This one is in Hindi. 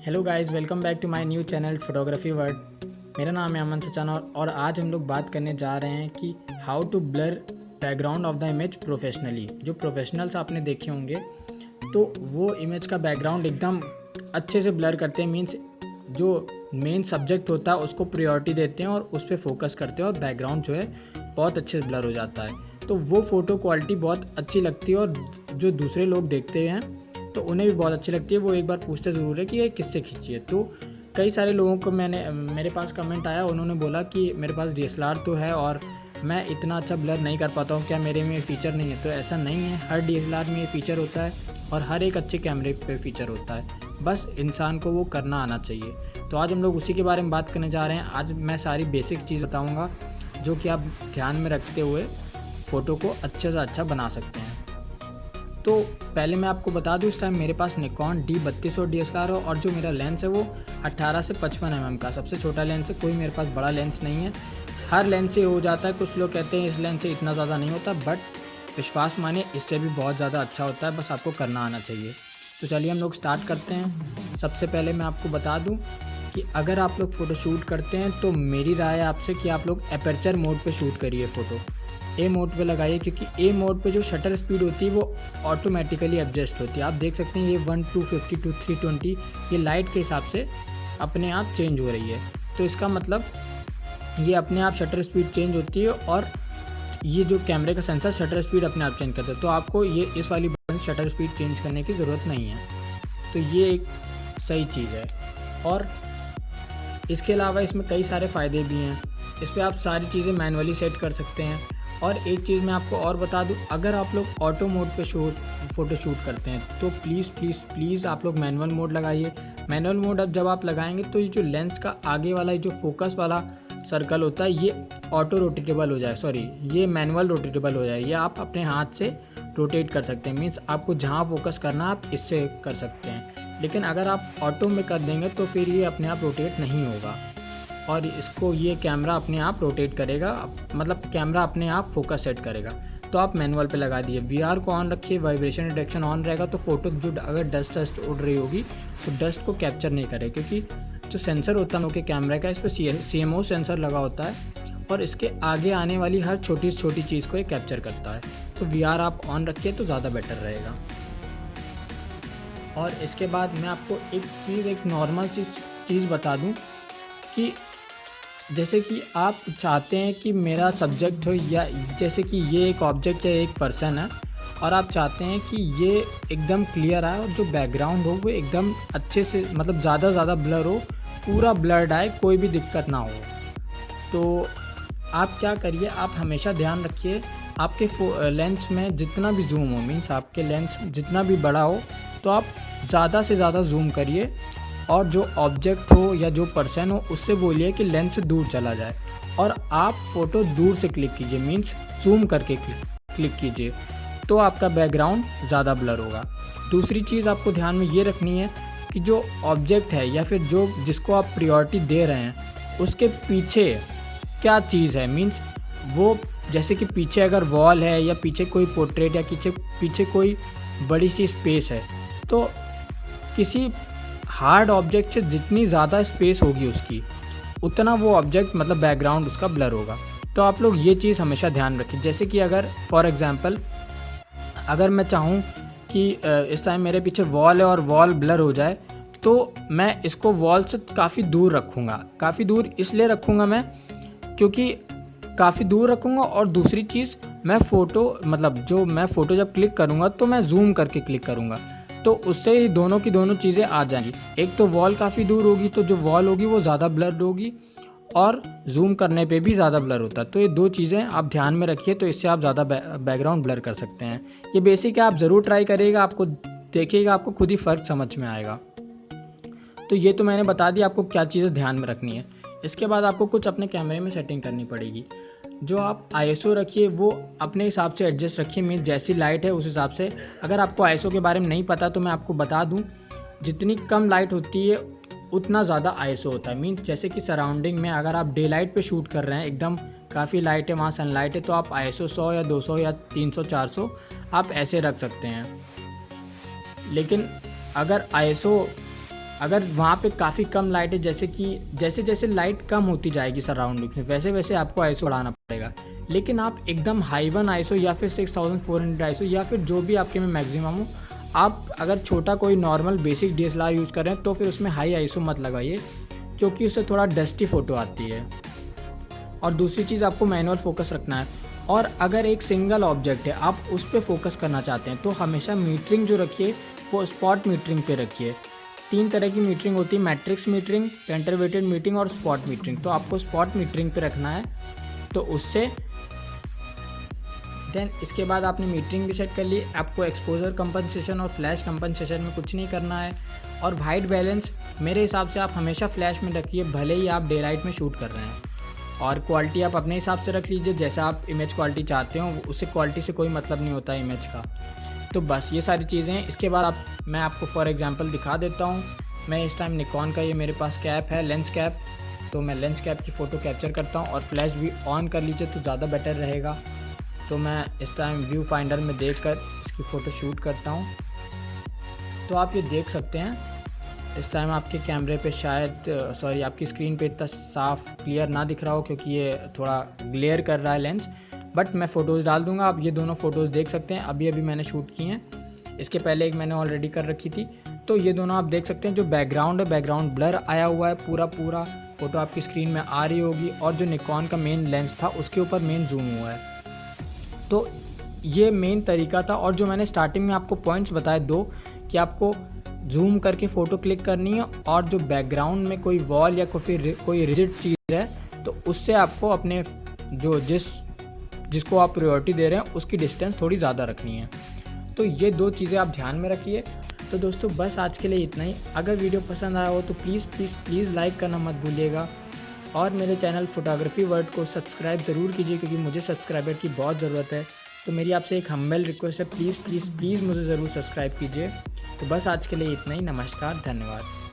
Hello guys, welcome back to my new channel photography world. मेरा नाम है अमन सचाना और आज हम लोग बात करने जा रहे हैं कि how to blur background of the image professionally. जो प्रोफेशनल्स आपने देखे होंगे तो वो इमेज का बैकग्राउंड एकदम अच्छे से ब्लर करते हैं। मीन्स जो मेन सब्जेक्ट होता है उसको प्रायोरिटी देते हैं और उस पर फोकस करते हैं और बैकग्राउंड जो है बहुत अच्छे से ब्लर हो जाता है। तो वो फ़ोटो क्वालिटी बहुत अच्छी लगती है और जो दूसरे लोग देखते हैं तो उन्हें भी बहुत अच्छी लगती है। वो एक बार पूछते ज़रूर है कि ये किससे खींची है। तो कई सारे लोगों को मेरे पास कमेंट आया, उन्होंने बोला कि मेरे पास DSLR तो है और मैं इतना अच्छा ब्लर नहीं कर पाता हूँ, क्या मेरे में फ़ीचर नहीं है? तो ऐसा नहीं है, हर DSLR में ये फ़ीचर होता है और हर एक अच्छे कैमरे पे फ़ीचर होता है, बस इंसान को वो करना आना चाहिए। तो आज हम लोग उसी के बारे में बात करने जा रहे हैं। आज मैं सारी बेसिक चीज़ बताऊँगा जो कि आप ध्यान में रखते हुए फ़ोटो को अच्छे से अच्छा बना सकते हैं। तो पहले मैं आपको बता दूं, इस टाइम मेरे पास निकॉन D3200 DSLR है और जो मेरा लेंस है वो 18 से 55 mm का सबसे छोटा लेंस है। कोई मेरे पास बड़ा लेंस नहीं है, हर लेंस से हो जाता है। कुछ लोग कहते हैं इस लेंस से इतना ज़्यादा नहीं होता, बट विश्वास मानिए इससे भी बहुत ज़्यादा अच्छा होता है, बस आपको करना आना चाहिए। तो चलिए हम लोग स्टार्ट करते हैं। सबसे पहले मैं आपको बता दूँ कि अगर आप लोग फ़ोटो शूट करते हैं तो मेरी राय है आपसे कि आप लोग एपर्चर मोड पे शूट करिए फ़ोटो। ए मोड पे लगाइए, क्योंकि ए मोड पे जो शटर स्पीड होती है वो ऑटोमेटिकली एडजस्ट होती है। आप देख सकते हैं ये 1 250 टू 320 ये लाइट के हिसाब से अपने आप चेंज हो रही है। तो इसका मतलब ये अपने आप शटर स्पीड चेंज होती है और ये जो कैमरे का सेंसर शटर स्पीड अपने आप चेंज करता है। तो आपको ये इस वाली बटन शटर स्पीड चेंज करने की ज़रूरत नहीं है। तो ये एक सही चीज़ है और इसके अलावा इसमें कई सारे फ़ायदे भी हैं। इस पर आप सारी चीज़ें मैनुअली सेट कर सकते हैं। और एक चीज़ मैं आपको और बता दूं, अगर आप लोग ऑटो मोड पे फ़ोटो शूट करते हैं तो प्लीज़ आप लोग मैनुअल मोड लगाइए। मैनुअल मोड अब जब आप लगाएंगे तो ये जो लेंस का आगे वाला जो फोकस वाला सर्कल होता है ये ऑटो रोटेटेबल हो जाए, ये मैनुअल रोटेटेबल हो जाए। ये आप अपने हाथ से रोटेट कर सकते हैं। मीन्स आपको जहाँ फोकस करना आप इससे कर सकते हैं। लेकिन अगर आप ऑटो में कर देंगे तो फिर ये अपने आप रोटेट नहीं होगा और इसको ये कैमरा अपने आप रोटेट करेगा, मतलब कैमरा अपने आप फोकस सेट करेगा। तो आप मैनुअल पे लगा दिए, VR को ऑन रखिए, वाइब्रेशन डिटेक्शन ऑन रहेगा तो फ़ोटो जो अगर डस्ट उड़ रही होगी तो डस्ट को कैप्चर नहीं करे, क्योंकि जो सेंसर होता है उनके कैमरे का, इस पर CMOS सेंसर लगा होता है और इसके आगे आने वाली हर छोटी से छोटी चीज़ को ये कैप्चर करता है। तो VR आप ऑन रखिए तो ज़्यादा बेटर रहेगा। और इसके बाद मैं आपको एक नॉर्मल चीज़ बता दूँ कि जैसे कि आप चाहते हैं कि मेरा सब्जेक्ट हो, या जैसे कि ये एक ऑब्जेक्ट या एक पर्सन है और आप चाहते हैं कि ये एकदम क्लियर आए और जो बैकग्राउंड हो वो एकदम अच्छे से, मतलब ज़्यादा ब्लर हो, पूरा ब्लर्ड आए, कोई भी दिक्कत ना हो। तो आप क्या करिए, आप हमेशा ध्यान रखिए आपके लेंस में जितना भी जूम हो, मीन्स आपके लेंस जितना भी बड़ा हो तो आप ज़्यादा से ज़्यादा जूम करिए और जो ऑब्जेक्ट हो या जो पर्सन हो उससे बोलिए कि लेंस से दूर चला जाए और आप फ़ोटो दूर से क्लिक कीजिए, मीन्स जूम करके क्लिक कीजिए, तो आपका बैकग्राउंड ज़्यादा ब्लर होगा। दूसरी चीज़ आपको ध्यान में ये रखनी है कि जो ऑब्जेक्ट है या फिर जो जिसको आप प्रायोरिटी दे रहे हैं उसके पीछे क्या चीज़ है। मीन्स वो जैसे कि पीछे अगर वॉल है या पीछे कोई पोर्ट्रेट या पीछे कोई बड़ी सी स्पेस है, तो किसी हार्ड ऑब्जेक्ट से जितनी ज़्यादा स्पेस होगी उसकी, उतना वो ऑब्जेक्ट मतलब बैकग्राउंड उसका ब्लर होगा। तो आप लोग ये चीज़ हमेशा ध्यान रखें। जैसे कि अगर फॉर एग्ज़ाम्पल अगर मैं चाहूँ कि इस टाइम मेरे पीछे वॉल है और वॉल ब्लर हो जाए, तो मैं इसको वॉल से काफ़ी दूर रखूँगा। काफ़ी दूर इसलिए रखूँगा मैं, क्योंकि काफ़ी दूर रखूँगा और दूसरी चीज़ मैं फ़ोटो जब क्लिक करूँगा तो मैं जूम करके क्लिक करूँगा, तो उससे ही दोनों की दोनों चीज़ें आ जाएंगी। एक तो वॉल काफ़ी दूर होगी तो जो वॉल होगी वो ज़्यादा ब्लर होगी और जूम करने पे भी ज़्यादा ब्लर होता है। तो ये दो चीज़ें आप ध्यान में रखिए, तो इससे आप ज़्यादा बैकग्राउंड ब्लर कर सकते हैं। ये बेसिक है, आप ज़रूर ट्राई करिएगा, आपको देखिएगा, आपको खुद ही फ़र्क समझ में आएगा। तो ये तो मैंने बता दिया आपको क्या चीज़ें ध्यान में रखनी है। इसके बाद आपको कुछ अपने कैमरे में सेटिंग करनी पड़ेगी। जो आप ISO रखिए वो अपने हिसाब से एडजस्ट रखिए, मीन्स जैसी लाइट है उस हिसाब से। अगर आपको ISO के बारे में नहीं पता तो मैं आपको बता दूं, जितनी कम लाइट होती है उतना ज़्यादा ISO होता है। मीन्स जैसे कि सराउंडिंग में अगर आप डे लाइट पे शूट कर रहे हैं, एकदम काफ़ी लाइट है, वहाँ सनलाइट है, तो आप ISO 100 या 200 या 300 400 आप ऐसे रख सकते हैं। लेकिन अगर ISO अगर वहाँ पे काफ़ी कम लाइट है, जैसे कि जैसे जैसे लाइट कम होती जाएगी सराउंडिंग में, वैसे वैसे आपको आईएसओ बढ़ाना पड़ेगा। लेकिन आप एकदम हाई वन आईएसओ या फिर 6400 आईएसओ या फिर जो भी आपके में मैक्सिमम हो, आप अगर छोटा कोई नॉर्मल बेसिक डीएसएलआर यूज़ कर रहे हैं तो फिर उसमें हाई आईएसओ मत लगाइए, क्योंकि उससे थोड़ा डस्टी फ़ोटो आती है। और दूसरी चीज़, आपको मैनुअल फोकस रखना है। और अगर एक सिंगल ऑब्जेक्ट है, आप उस पर फोकस करना चाहते हैं, तो हमेशा मीटरिंग जो रखिए वो स्पॉट मीटरिंग पे रखिए। 3 तरह की मीटरिंग होती है, matrix metering, centre weighted metering और स्पॉट मीटरिंग। तो आपको स्पॉट मीटरिंग पे रखना है, तो उससे देन इसके बाद आपने मीटरिंग भी सेट कर ली। आपको एक्सपोजर कंपनसेशन और फ्लैश कंपनसेशन में कुछ नहीं करना है। और वाइट बैलेंस मेरे हिसाब से आप हमेशा फ्लैश में रखिए, भले ही आप डे लाइट में शूट कर रहे हैं। और क्वालिटी आप अपने हिसाब से रख लीजिए, जैसा आप इमेज क्वालिटी चाहते हो, उससे क्वालिटी से कोई मतलब नहीं होता है इमेज का। तो बस ये सारी चीज़ें हैं। इसके बाद मैं आपको फॉर एग्जांपल दिखा देता हूँ। मैं इस टाइम निकॉन का ये मेरे पास कैप है, लेंस कैप, तो मैं लेंस कैप की फ़ोटो कैप्चर करता हूँ। और फ्लैश भी ऑन कर लीजिए तो ज़्यादा बेटर रहेगा। तो मैं इस टाइम व्यू फाइंडर में देखकर इसकी फ़ोटो शूट करता हूँ। तो आप ये देख सकते हैं, इस टाइम आपके कैमरे पे शायद आपकी स्क्रीन पे इतना साफ क्लियर ना दिख रहा हो, क्योंकि ये थोड़ा ग्लेयर कर रहा है लेंस। बट मैं फ़ोटोज़ डाल दूंगा, आप ये दोनों फ़ोटोज़ देख सकते हैं। अभी मैंने शूट की हैं, इसके पहले एक मैंने ऑलरेडी कर रखी थी। तो ये दोनों आप देख सकते हैं। जो बैकग्राउंड है, बैकग्राउंड ब्लर आया हुआ है, पूरा फ़ोटो आपकी स्क्रीन में आ रही होगी। और जो निकॉन का मेन लेंस था उसके ऊपर मेन जूम हुआ है। तो ये मेन तरीका था। और जो मैंने स्टार्टिंग में आपको पॉइंट्स बताए 2, कि आपको जूम करके फ़ोटो क्लिक करनी है, और जो बैकग्राउंड में कोई वॉल या कोई रिजिड चीज़ है तो उससे आपको अपने जिसको आप प्रायोरिटी दे रहे हैं उसकी डिस्टेंस थोड़ी ज़्यादा रखनी है। तो ये 2 चीज़ें आप ध्यान में रखिए। तो दोस्तों बस आज के लिए इतना ही। अगर वीडियो पसंद आया हो तो प्लीज़ लाइक करना मत भूलिएगा। और मेरे चैनल फोटोग्राफी वर्ल्ड को सब्सक्राइब ज़रूर कीजिए, क्योंकि मुझे सब्सक्राइबर की बहुत ज़रूरत है। तो मेरी आपसे एक हम्बल रिक्वेस्ट है, प्लीज़ मुझे ज़रूर सब्सक्राइब कीजिए। तो बस आज के लिए इतना ही। नमस्कार, धन्यवाद।